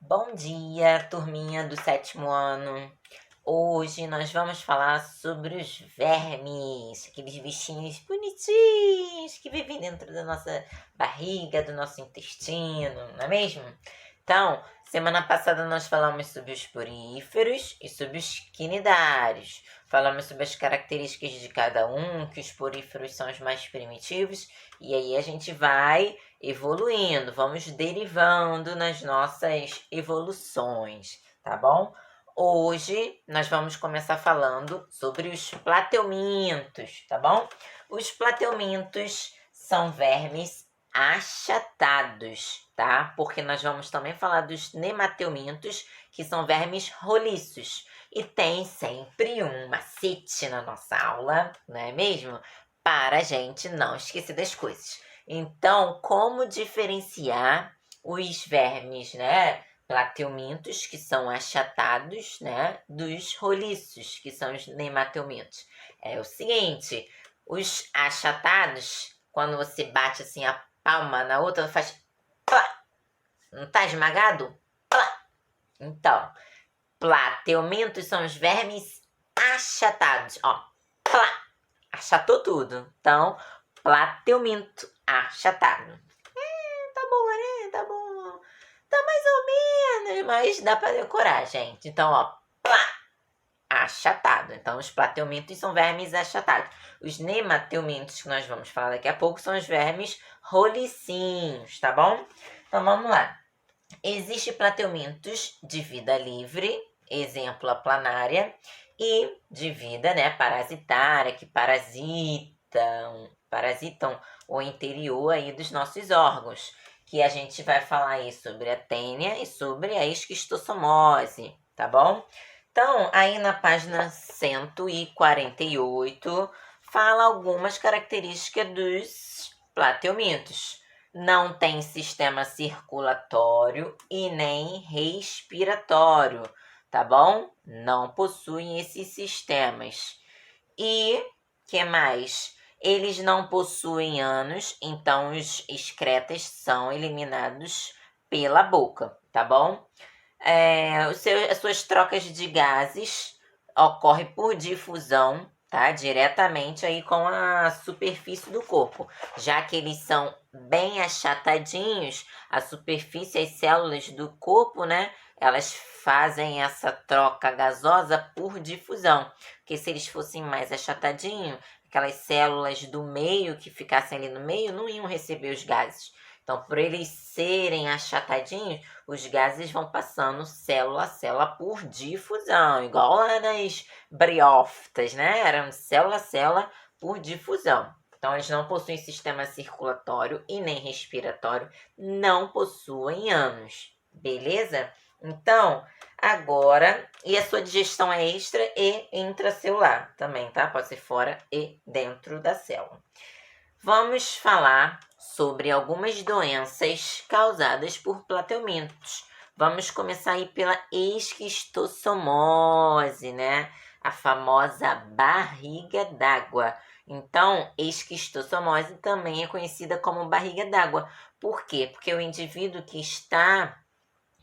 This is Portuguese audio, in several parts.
Bom dia, turminha do 7º ano. Hoje nós vamos falar sobre os vermes, aqueles bichinhos bonitinhos que vivem dentro da nossa barriga, do nosso intestino, não é mesmo? Então, semana passada nós falamos sobre os poríferos e sobre os quinidários. Falamos sobre as características de cada um, que os poríferos são os mais primitivos, e aí a gente vai evoluindo, vamos derivando nas nossas evoluções, tá bom? Hoje nós vamos começar falando sobre os plateumintos, tá bom? Os plateumintos são vermes achatados, tá? Porque nós vamos também falar dos nemateumintos, que são vermes roliços. E tem sempre um macete na nossa aula, não é mesmo? Para a gente não esquecer das coisas. Então, como diferenciar os vermes, né? Plateumintos, que são achatados, né? Dos roliços, que são os nemateumintos. É o seguinte, os achatados, quando você bate assim a palma na outra, faz plá. Não tá esmagado? Plá. Então, plateumintos são os vermes achatados. Ó, plá. Achatou tudo. Então, plateuminto achatado. Tá bom, né? Tá bom. Tá mais ou menos, mas dá pra decorar, gente. Então, ó, plá, achatado. Então, os plateumintos são vermes achatados. Os nemateumintos, que nós vamos falar daqui a pouco, são os vermes rolicinhos, tá bom? Então, vamos lá. Existem plateumintos de vida livre, exemplo, a planária, e de vida, né, parasitária, que parasitam o interior aí dos nossos órgãos, que a gente vai falar aí sobre a tênia e sobre a esquistossomose, tá bom? Então, aí na página 148, fala algumas características dos plateumintos. Não tem sistema circulatório e nem respiratório, tá bom? Não possuem esses sistemas. E, que mais? Eles não possuem ânus, então os excretas são eliminados pela boca, tá bom? As suas trocas de gases ocorrem por difusão, tá? Diretamente aí com a superfície do corpo. Já que eles são bem achatadinhos, a superfície, as células do corpo, né? Elas fazem essa troca gasosa por difusão. Porque se eles fossem mais achatadinhos, aquelas células do meio que ficassem ali no meio não iam receber os gases. Então, por eles serem achatadinhos, os gases vão passando célula a célula por difusão, igual lá nas briófitas, né? Eram célula a célula por difusão. Então, eles não possuem sistema circulatório e nem respiratório, não possuem ânus, beleza? Então, agora, e a sua digestão é extra e intracelular também, tá? Pode ser fora e dentro da célula. Vamos falar sobre algumas doenças causadas por plateumintos. Vamos começar aí pela esquistossomose, né? A famosa barriga d'água. Então, esquistossomose também é conhecida como barriga d'água. Por quê? Porque o indivíduo que está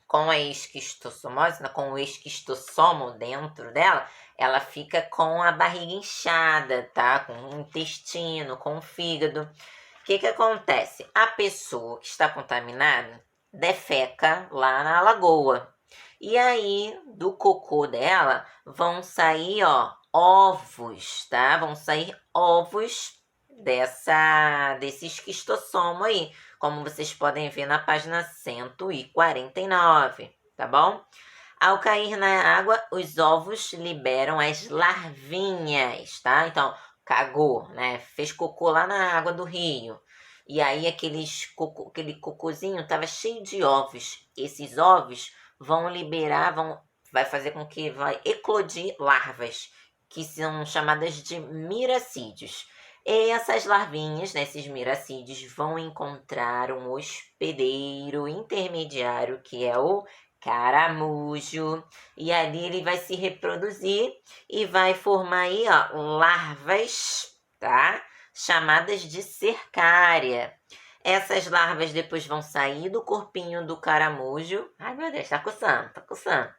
com a esquistossomose, com o esquistossomo dentro dela, ela fica com a barriga inchada, tá? Com o intestino, com o fígado. O que acontece? A pessoa que está contaminada defeca lá na lagoa. E aí, do cocô dela, vão sair, ó, ovos, tá? Vão sair ovos desse esquistossomo aí, como vocês podem ver na página 149, tá bom? Ao cair na água, os ovos liberam as larvinhas, tá? Então, cagou, né? Fez cocô lá na água do rio. E aí, aquele cocôzinho tava cheio de ovos. Esses ovos vão liberar, vai fazer com que vai eclodir larvas, que são chamadas de miracídios. E essas larvinhas, né, esses miracídios, vão encontrar um hospedeiro intermediário, que é o caramujo, e ali ele vai se reproduzir e vai formar aí, ó, larvas, tá? Chamadas de cercária. Essas larvas depois vão sair do corpinho do caramujo. Ai, meu Deus, tá coçando, tá coçando.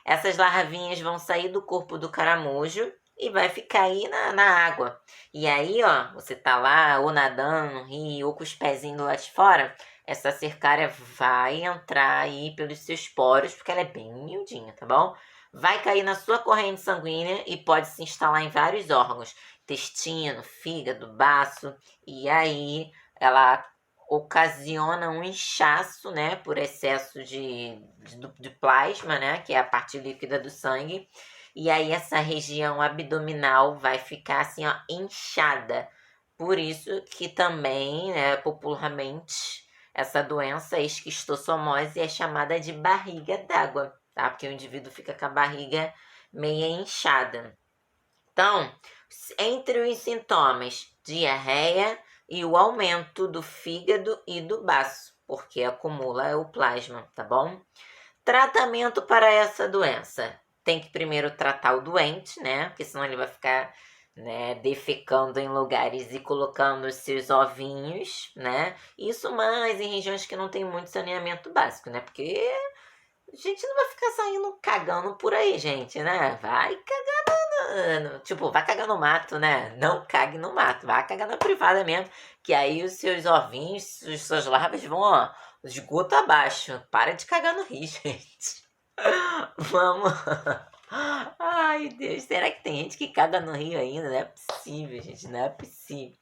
Essas larvinhas vão sair do corpo do caramujo e vai ficar aí na água. E aí, ó, você tá lá ou nadando no rio ou com os pezinhos lá de fora, essa cercária vai entrar aí pelos seus poros, porque ela é bem miudinha, tá bom? Vai cair na sua corrente sanguínea e pode se instalar em vários órgãos, intestino, fígado, baço, e aí ela ocasiona um inchaço, né, por excesso de plasma, né, que é a parte líquida do sangue, e aí essa região abdominal vai ficar assim, ó, inchada. Por isso que também, né, popularmente, essa doença, a esquistossomose, é chamada de barriga d'água, tá? Porque o indivíduo fica com a barriga meia inchada. Então, entre os sintomas, diarreia e o aumento do fígado e do baço, porque acumula o plasma, tá bom? Tratamento para essa doença. Tem que primeiro tratar o doente, né? Porque senão ele vai ficar, né, defecando em lugares e colocando os seus ovinhos, né? Isso mais em regiões que não tem muito saneamento básico, né? Porque a gente não vai ficar saindo cagando por aí, gente, né? Vai cagar tipo, vai cagar no mato, né? Não cague no mato, vai cagar na privada mesmo. Que aí os seus ovinhos, as suas larvas vão, ó, esgoto abaixo. Para de cagar no rio, gente. Vamos. Ai, Deus, será que tem gente que caga no rio ainda? Não é possível, gente, não é possível.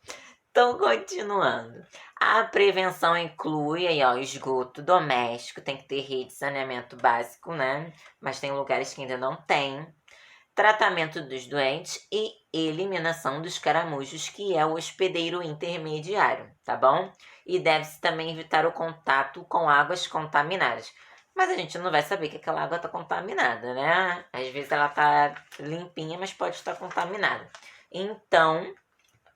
Então, continuando. A prevenção inclui aí, ó, esgoto doméstico, tem que ter rede de saneamento básico, né? Mas tem lugares que ainda não tem. Tratamento dos doentes e eliminação dos caramujos, que é o hospedeiro intermediário, tá bom? E deve-se também evitar o contato com águas contaminadas. Mas a gente não vai saber que aquela água está contaminada, né? Às vezes ela está limpinha, mas pode estar contaminada. Então,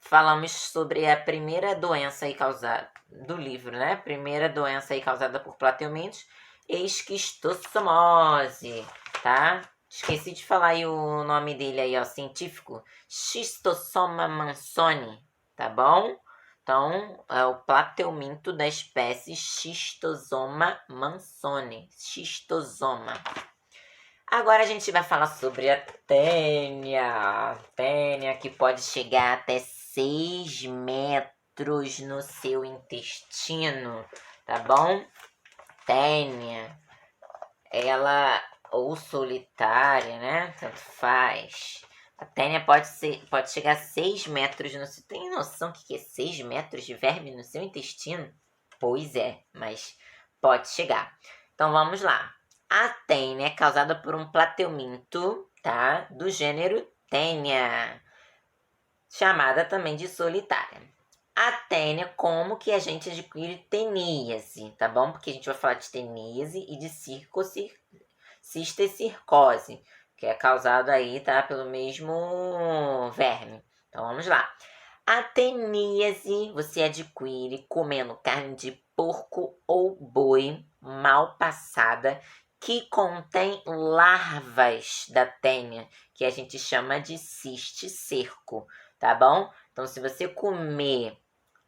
falamos sobre a primeira doença aí causada do livro, né? Primeira doença aí causada por plateumintos, esquistossomose, tá? Esqueci de falar aí o nome dele aí, ó, científico. Schistosoma mansoni, tá bom? Então, é o plateuminto da espécie Schistosoma mansoni. Schistosoma. Agora a gente vai falar sobre a ténia. Ténia que pode chegar até 6 metros no seu intestino, tá bom? Ténia, ela ou solitária, né? Tanto faz. A ténia pode chegar a 6 metros no seu... Tem noção do que é 6 metros de verme no seu intestino? Pois é, mas pode chegar. Então vamos lá. A tênia é causada por um plateuminto, tá? Do gênero Ténia, chamada também de solitária. A tênia, como que a gente adquire teníase, tá bom? Porque a gente vai falar de teníase e de cistecircose, que é causado aí, tá? Pelo mesmo verme. Então vamos lá. A teníase você adquire comendo carne de porco ou boi mal passada que contém larvas da tênia, que a gente chama de cisticerco, tá bom? Então, se você comer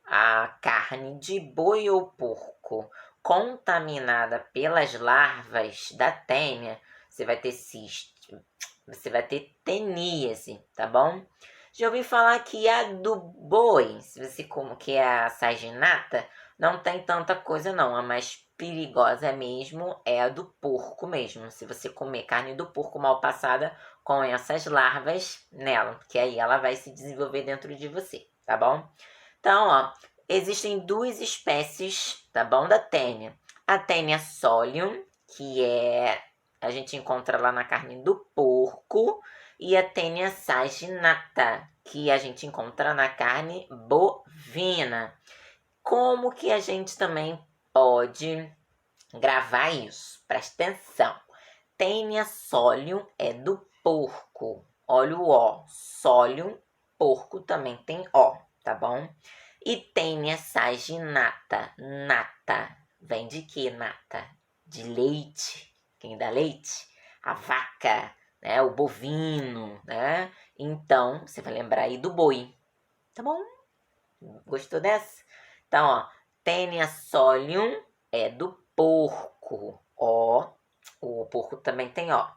a carne de boi ou porco contaminada pelas larvas da tênia, você vai ter você vai ter teníase, tá bom? Já ouvi falar que a do boi, se você como que é a saginata, não tem tanta coisa não. A mais perigosa mesmo é a do porco mesmo. Se você comer carne do porco mal passada com essas larvas nela, porque aí ela vai se desenvolver dentro de você, tá bom? Então, ó, existem duas espécies, tá bom, da tênia. A tênia solium, que a gente encontra lá na carne do porco, e a tênia saginata, que a gente encontra na carne bovina. Como que a gente também pode gravar isso? Presta atenção. Tênia solium é do porco. Olha o O. Solium, porco também tem O, tá bom? E tênia saginata. Nata. Vem de que nata? De leite. Quem dá leite? A vaca, né? O bovino, né? Então, você vai lembrar aí do boi. Tá bom? Gostou dessa? Então, ó. Taenia solium é do porco, ó. O porco também tem ó.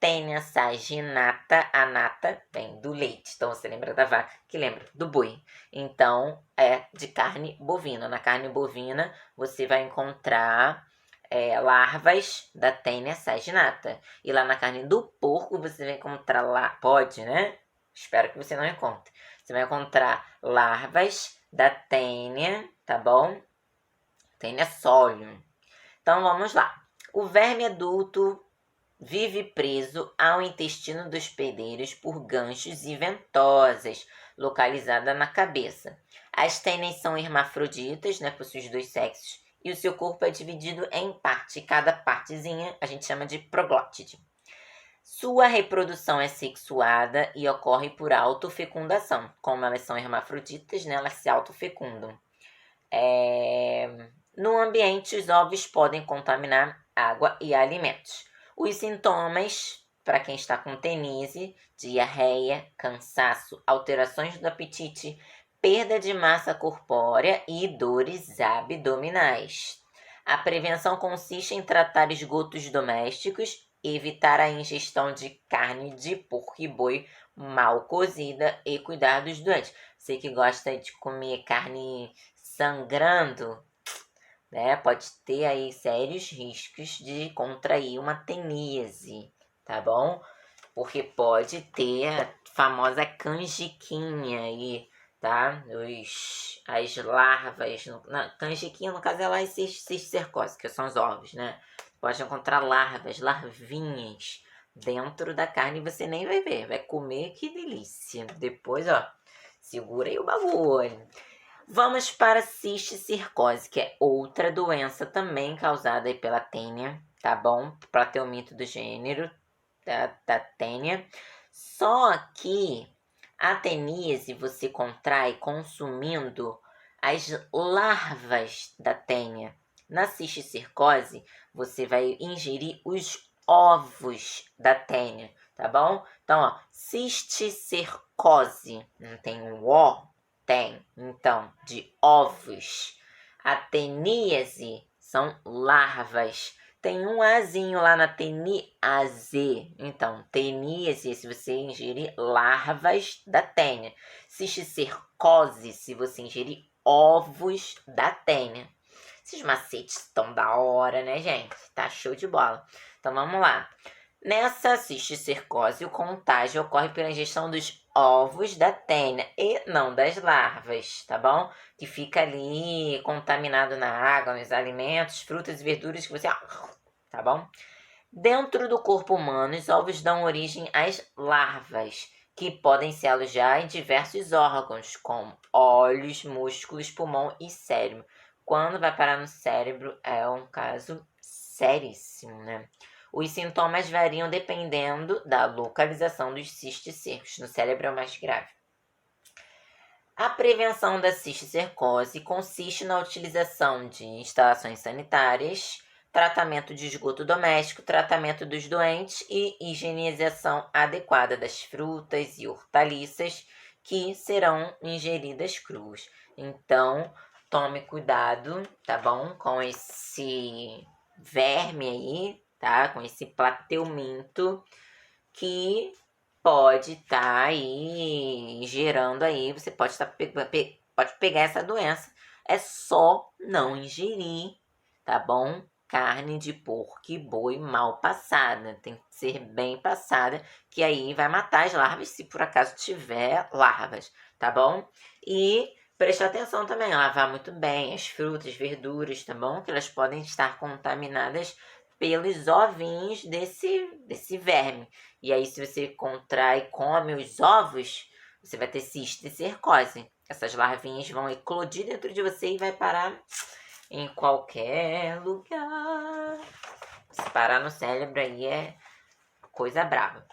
Taenia saginata, a nata vem do leite. Então, você lembra da vaca, que lembra do boi. Então, é de carne bovina. Na carne bovina, você vai encontrar larvas da Taenia saginata. E lá na carne do porco, você vai encontrar lá... Pode, né? Espero que você não encontre. Você vai encontrar larvas da Taenia, tá bom? Taenia solium. Então, vamos lá. O verme adulto vive preso ao intestino dos hospedeiros por ganchos e ventosas, localizada na cabeça. As tênias são hermafroditas, né, possuem os dois sexos, e o seu corpo é dividido em parte. Cada partezinha a gente chama de proglótide. Sua reprodução é sexuada e ocorre por autofecundação. Como elas são hermafroditas, né, elas se autofecundam. No ambiente, os ovos podem contaminar água e alimentos. Os sintomas, para quem está com tenise, diarreia, cansaço, alterações do apetite, perda de massa corpórea e dores abdominais. A prevenção consiste em tratar esgotos domésticos, evitar a ingestão de carne de porco e boi mal cozida e cuidar dos doentes. Você que gosta de comer carne sangrando, né, pode ter aí sérios riscos de contrair uma teníase, tá bom? Porque pode ter a famosa canjiquinha aí, tá? As larvas, canjiquinha no caso é lá as cisticercose, que são os ovos, né? Pode encontrar larvas, larvinhas dentro da carne e você nem vai ver, vai comer, que delícia. Depois, ó, segura aí o bagulho. Vamos para a cisticercose, que é outra doença também causada aí pela tênia, tá bom? Platelmito do gênero da tênia. Só que a teníase você contrai consumindo as larvas da tênia. Na cisticercose, você vai ingerir os ovos da tênia, tá bom? Então, ó, cisticercose, não tem um O? Tem, então, de ovos. A teníase são larvas. Tem um azinho lá na teníase. Então, teníase se você ingerir larvas da tênia. Cisticercose se você ingerir ovos da tênia. Esses macetes estão da hora, né, gente? Tá show de bola. Então, vamos lá. Nessa cisticercose, o contágio ocorre pela ingestão dos ovos da tênia e não das larvas, tá bom? Que fica ali contaminado na água, nos alimentos, frutas e verduras que você... tá bom? Dentro do corpo humano, os ovos dão origem às larvas, que podem se alojar em diversos órgãos, como olhos, músculos, pulmão e cérebro. Quando vai parar no cérebro, é um caso seríssimo, né? Os sintomas variam dependendo da localização dos cisticercos. No cérebro é o mais grave. A prevenção da cisticercose consiste na utilização de instalações sanitárias, tratamento de esgoto doméstico, tratamento dos doentes e higienização adequada das frutas e hortaliças que serão ingeridas cruas. Então, tome cuidado, tá bom? Com esse verme aí, tá? Com esse plateuminto que pode estar aí gerando aí, você pode pode pegar essa doença. É só não ingerir, tá bom? Carne de porco e boi mal passada. Tem que ser bem passada, que aí vai matar as larvas, se por acaso tiver larvas, tá bom? E prestar atenção também, lavar muito bem as frutas, verduras, tá bom? Que elas podem estar contaminadas pelos ovinhos desse verme. E aí, se você contrai e come os ovos, você vai ter cisticercose. Essas larvinhas vão eclodir dentro de você e vai parar em qualquer lugar. Se parar no cérebro aí é coisa brava.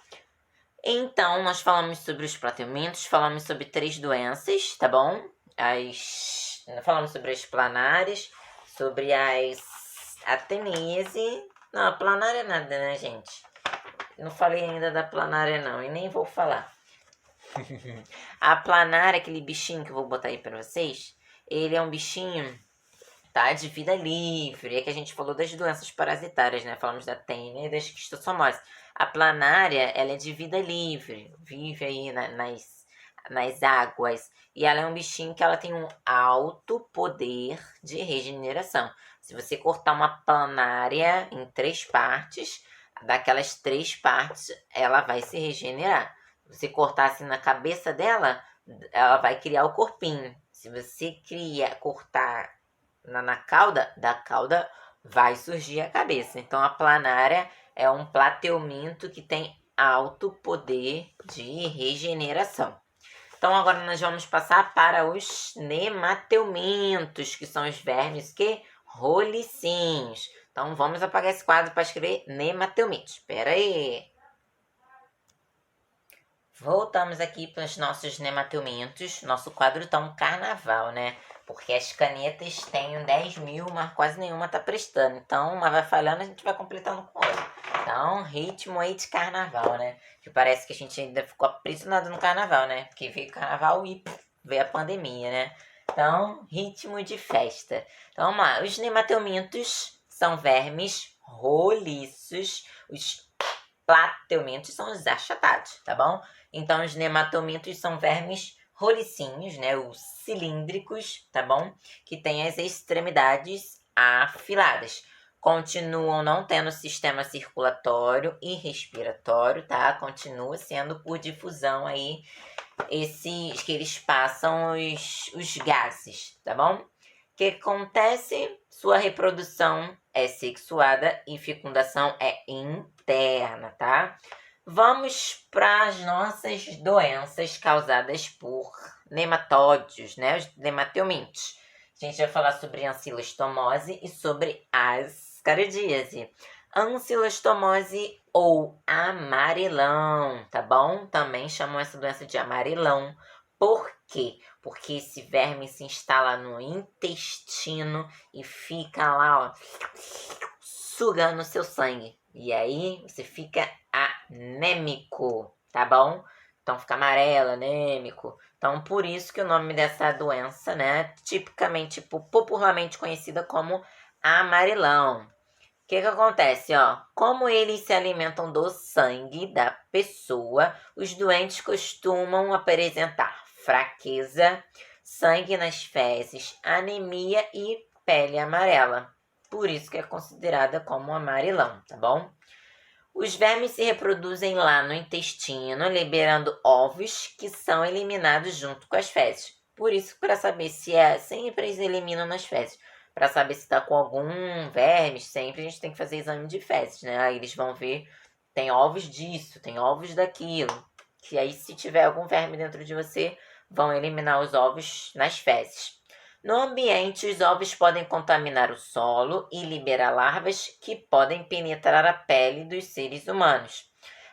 Então, nós falamos sobre os plateumintos, falamos sobre 3 doenças, tá bom? Falamos sobre as planárias, sobre a teníase. Não, a planária é nada, né, gente? Não falei ainda da planária, não, e nem vou falar. A planária, aquele bichinho que eu vou botar aí pra vocês, ele é um bichinho tá? De vida livre. É que a gente falou das doenças parasitárias, né? Falamos da tênia e da esquistossomose. A planária, ela é de vida livre, vive aí nas águas. E ela é um bichinho que ela tem um alto poder de regeneração. Se você cortar uma planária em 3 partes, daquelas 3 partes, ela vai se regenerar. Se você cortar assim na cabeça dela, ela vai criar o corpinho. Se você cortar na cauda, da cauda vai surgir a cabeça. Então, a planária é um plateuminto que tem alto poder de regeneração. Então, agora nós vamos passar para os nemateumintos, que são os vermes que rolicinhos. Então, vamos apagar esse quadro para escrever nemateumintos. Espera aí. Voltamos aqui para os nossos nemateumintos. Nosso quadro tá um carnaval, né? Porque as canetas têm 10 mil, mas quase nenhuma tá prestando. Então, uma vai falhando, a gente vai completando com outra. Então, ritmo aí de carnaval, né? Que parece que a gente ainda ficou aprisionado no carnaval, né? Porque veio o carnaval e veio a pandemia, né? Então, ritmo de festa. Então, vamos lá. Os nemateumintos são vermes roliços. Os plateumintos são os achatados, tá bom? Então, os nemateumintos são vermes rolicinhos, né? Os cilíndricos, tá bom? Que têm as extremidades afiladas. Continuam não tendo sistema circulatório e respiratório, tá? Continua sendo por difusão aí esses que eles passam os gases, tá bom? O que acontece? Sua reprodução é sexuada e fecundação é interna, tá? Vamos para as nossas doenças causadas por nematóides, né? Os nemateumintos. A gente vai falar sobre ancilostomose e sobre ascaridíase. Ancilostomose ou amarelão, tá bom? Também chamam essa doença de amarelão. Por quê? Porque esse verme se instala no intestino e fica lá, ó, sugando o seu sangue. E aí você fica anêmico, tá bom? Então fica amarelo, anêmico. Então por isso que o nome dessa doença, né, tipicamente, popularmente conhecida como amarelão. O que acontece, ó? Como eles se alimentam do sangue da pessoa, os doentes costumam apresentar fraqueza, sangue nas fezes, anemia e pele amarela. Por isso que é considerada como amarelão, tá bom? Os vermes se reproduzem lá no intestino, liberando ovos que são eliminados junto com as fezes. Por isso, para saber se sempre eles eliminam nas fezes. Para saber se está com algum verme, sempre a gente tem que fazer exame de fezes, né? Aí eles vão ver, tem ovos disso, tem ovos daquilo. Que aí, se tiver algum verme dentro de você, vão eliminar os ovos nas fezes. No ambiente, os ovos podem contaminar o solo e liberar larvas que podem penetrar a pele dos seres humanos.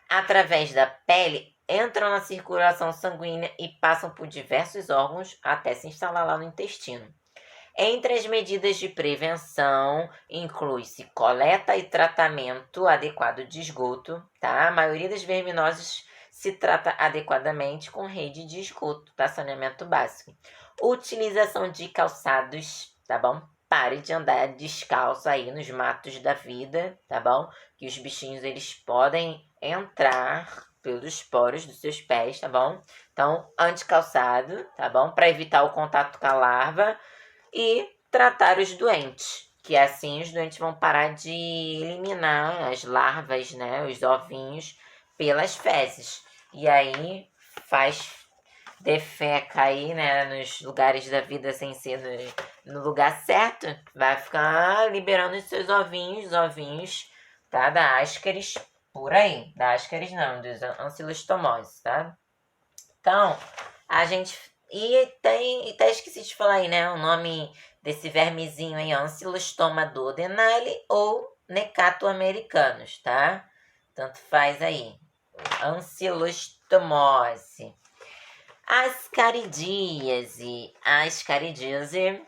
Através da pele, entram na circulação sanguínea e passam por diversos órgãos até se instalar lá no intestino. Entre as medidas de prevenção, inclui-se coleta e tratamento adequado de esgoto, tá? A maioria das verminoses se trata adequadamente com rede de esgoto, tá? Saneamento básico. Utilização de calçados, tá bom? Pare de andar descalço aí nos matos da vida, tá bom? Que os bichinhos, eles podem entrar pelos poros dos seus pés, tá bom? Então, ande calçado, tá bom? Para evitar o contato com a larva e tratar os doentes, que assim os doentes vão parar de eliminar as larvas, né? Os ovinhos pelas fezes. E aí defeca aí, né, nos lugares da vida sem ser no lugar certo, vai ficar liberando os seus ovinhos, tá, da Ascaris por aí. Da Ascaris não, dos ancilostomose, tá? Então, a gente... E até esqueci de falar aí, né, o nome desse vermezinho aí, Ancylostoma duodenale ou Necato americanus, tá? Tanto faz aí. Ancylostomose. Ascaridíase. A ascaridíase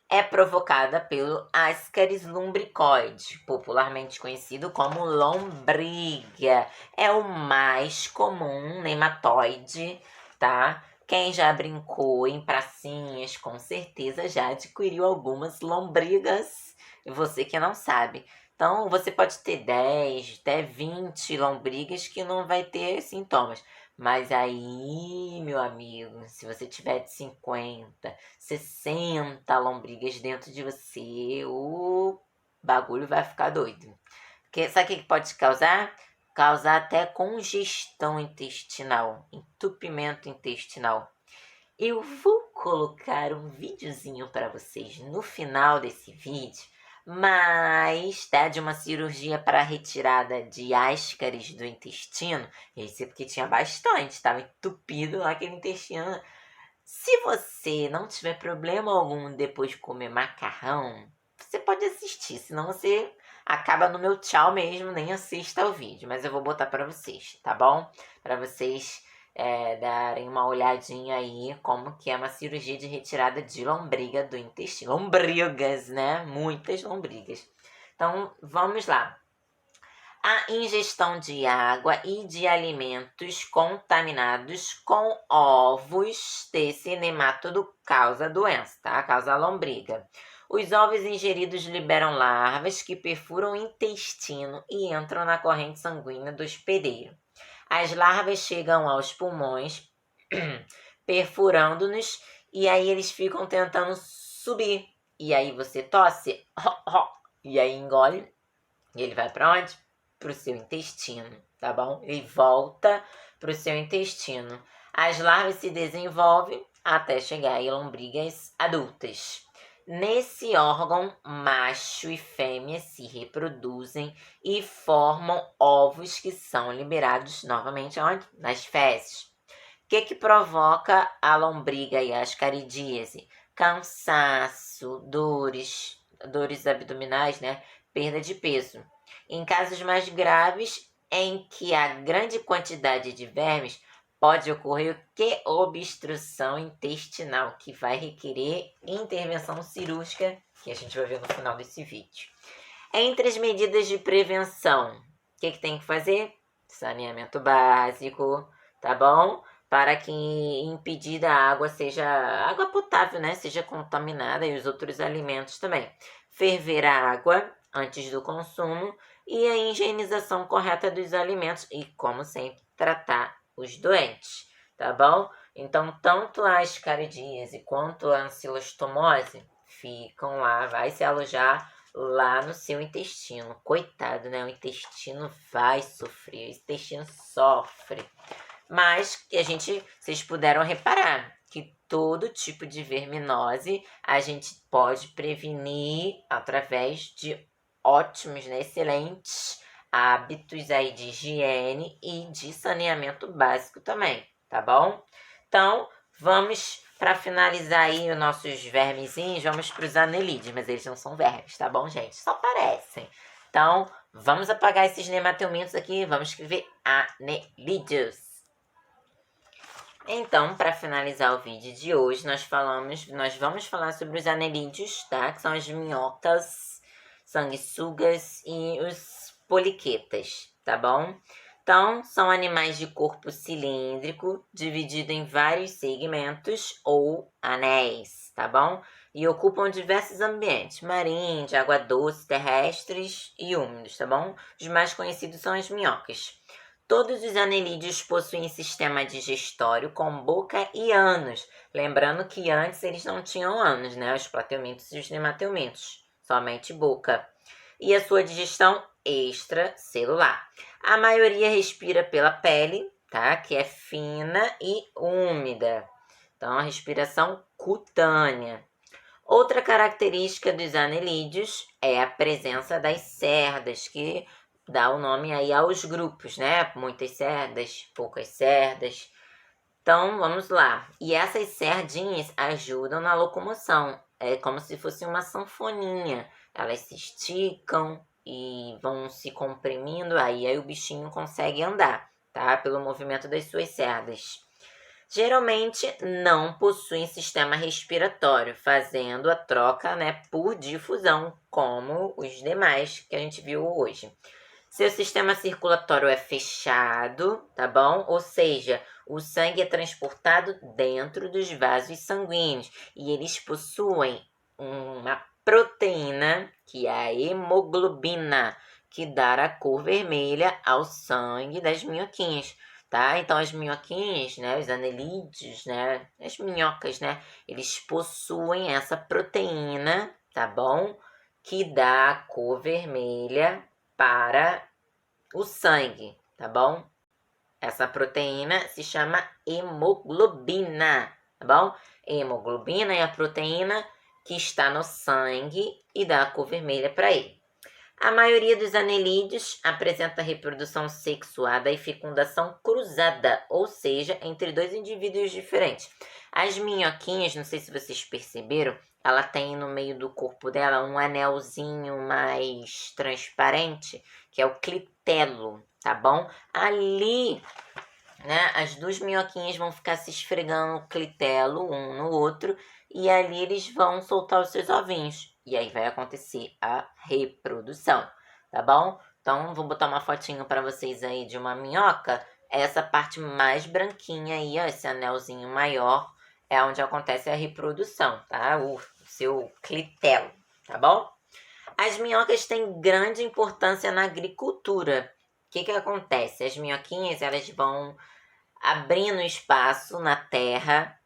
é provocada pelo Ascaris lumbricoide, popularmente conhecido como lombriga. É o mais comum nematóide, tá? Quem já brincou em pracinhas, com certeza já adquiriu algumas lombrigas. E você que não sabe. Então, você pode ter 10, até 20 lombrigas que não vai ter sintomas. Mas aí, meu amigo, se você tiver de 50, 60 lombrigas dentro de você, o bagulho vai ficar doido. Porque sabe o que pode causar? Causar até congestão intestinal, entupimento intestinal. Eu vou colocar um videozinho para vocês no final desse vídeo, mas tá, de uma cirurgia para retirada de ascaris do intestino. Esse é porque tinha bastante, estava entupido lá aquele intestino. Se você não tiver problema algum depois de comer macarrão, você pode assistir, senão você acaba no meu tchau mesmo, nem assista ao vídeo, mas eu vou botar para vocês, tá bom? Para vocês darem uma olhadinha aí como que é uma cirurgia de retirada de lombriga do intestino. Lombrigas, né? Muitas lombrigas. Então, vamos lá. A ingestão de água e de alimentos contaminados com ovos desse nemátodo causa doença, tá? Causa lombriga. Os ovos ingeridos liberam larvas que perfuram o intestino e entram na corrente sanguínea do hospedeiro. As larvas chegam aos pulmões, perfurando-nos, e aí eles ficam tentando subir. E aí você tosse, e aí engole, e ele vai para onde? Para o seu intestino, tá bom? Ele volta para o seu intestino. As larvas se desenvolvem até chegar em lombrigas adultas. Nesse órgão, macho e fêmea se reproduzem e formam ovos que são liberados novamente onde? Nas fezes. O que provoca a lombriga e a ascaridíase? Cansaço, dores abdominais, né? Perda de peso. Em casos mais graves, em que há grande quantidade de vermes, pode ocorrer o que? Obstrução intestinal, que vai requerer intervenção cirúrgica, que a gente vai ver no final desse vídeo. Entre as medidas de prevenção, o que tem que fazer? Saneamento básico, tá bom? Para que impedir a água potável, né? Seja contaminada e os outros alimentos também. Ferver a água antes do consumo e a higienização correta dos alimentos e, como sempre, tratar os doentes, tá bom? Então, tanto a ascaridíase quanto a ancilostomose ficam lá, vai se alojar lá no seu intestino. Coitado, né? O intestino vai sofrer, o intestino sofre. Mas que vocês puderam reparar que todo tipo de verminose a gente pode prevenir através de ótimos, né, excelentes hábitos aí de higiene e de saneamento básico também, tá bom? Então, vamos para finalizar aí os nossos vermezinhos, vamos para os anelídeos, mas eles não são vermes, tá bom, gente? Só parecem. Então, vamos apagar esses nemateumintos aqui, vamos escrever anelídeos. Então, para finalizar o vídeo de hoje, nós vamos falar sobre os anelídeos, tá? Que são as minhocas, sanguessugas e os poliquetas, tá bom? Então, são animais de corpo cilíndrico, dividido em vários segmentos ou anéis, tá bom? E ocupam diversos ambientes, marinhos, de água doce, terrestres e úmidos, tá bom? Os mais conhecidos são as minhocas. Todos os anelídeos possuem sistema digestório com boca e ânus. Lembrando que antes eles não tinham ânus, né? Os plateumintos e os nemateumintos. Somente boca. E a sua digestão extracelular. A maioria respira pela pele, tá? Que é fina e úmida. Então, a respiração cutânea. Outra característica dos anelídeos é a presença das cerdas, que dá o nome aí aos grupos, né? Muitas cerdas, poucas cerdas. Então, vamos lá. E essas cerdinhas ajudam na locomoção. É como se fosse uma sanfoninha. Elas se esticam e vão se comprimindo, aí o bichinho consegue andar, tá? Pelo movimento das suas cerdas. Geralmente não possuem sistema respiratório, fazendo a troca, né, por difusão, como os demais que a gente viu hoje. Seu sistema circulatório é fechado, tá bom? Ou seja, o sangue é transportado dentro dos vasos sanguíneos e eles possuem uma proteína, que é a hemoglobina, que dá a cor vermelha ao sangue das minhoquinhas, tá? Então, as minhoquinhas, né, os anelídeos, né, as minhocas, né, eles possuem essa proteína, tá bom? Que dá a cor vermelha para o sangue, tá bom? Essa proteína se chama hemoglobina, tá bom? Hemoglobina é a proteína que está no sangue e dá a cor vermelha para ele. A maioria dos anelídeos apresenta reprodução sexuada e fecundação cruzada, ou seja, entre dois indivíduos diferentes. As minhoquinhas, não sei se vocês perceberam, ela tem no meio do corpo dela um anelzinho mais transparente, que é o clitelo, tá bom? Ali, né, as duas minhoquinhas vão ficar se esfregando o clitelo um no outro e ali eles vão soltar os seus ovinhos. E aí vai acontecer a reprodução, tá bom? Então, vou botar uma fotinho para vocês aí de uma minhoca. Essa parte mais branquinha aí, ó, esse anelzinho maior, é onde acontece a reprodução, tá? O seu clitelo, tá bom? As minhocas têm grande importância na agricultura. O que acontece? As minhoquinhas, elas vão abrindo espaço na terra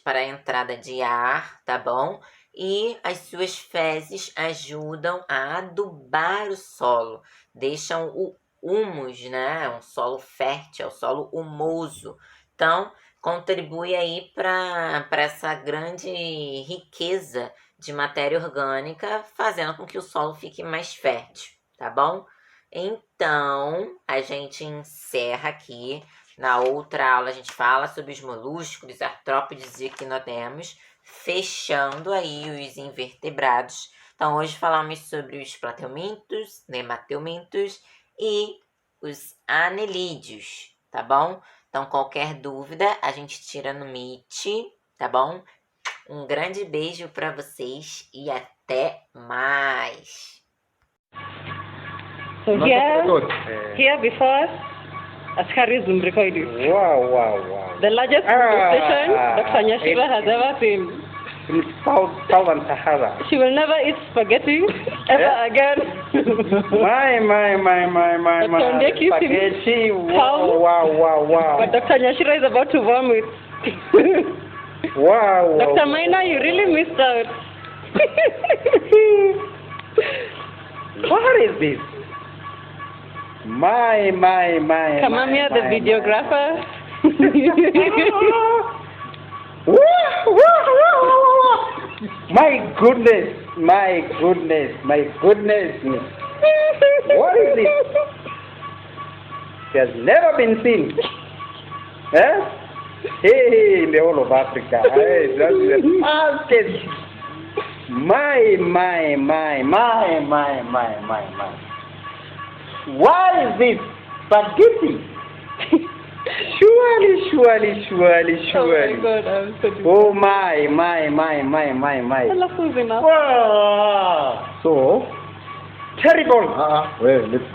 para a entrada de ar, tá bom? E as suas fezes ajudam a adubar o solo, deixam o humus, né? Um solo fértil, é o solo humoso. Então, contribui aí para essa grande riqueza de matéria orgânica, fazendo com que o solo fique mais fértil, tá bom? Então, a gente encerra aqui. Na outra aula a gente fala sobre os moluscos, artrópodes e equinodermos, fechando aí os invertebrados. Então, hoje falamos sobre os plateumintos, nemateumintos e os anelídeos, tá bom? Então, qualquer dúvida, a gente tira no Meet, tá bom? Um grande beijo para vocês e até mais! So here before Askari Zoom recording. Wow. The largest station Dr. Nyashira has ever seen. In Southern Sahara. She will never eat spaghetti ever again. My. Dr. Ndeki Spaghetti. Wow. Wow. But Dr. Nyashira is about to vomit. Wow. Dr. Maina, you really missed out. What is this? My. Kamamia, the videographer. My goodness. What is this? It has never been seen. Hey, in the whole of Africa. Hey, that's the fastest. My. Why is this spaghetti? Surely. Oh my God, I'm so disappointed. Oh my. Enough is enough. Wow. So terrible. Well, let's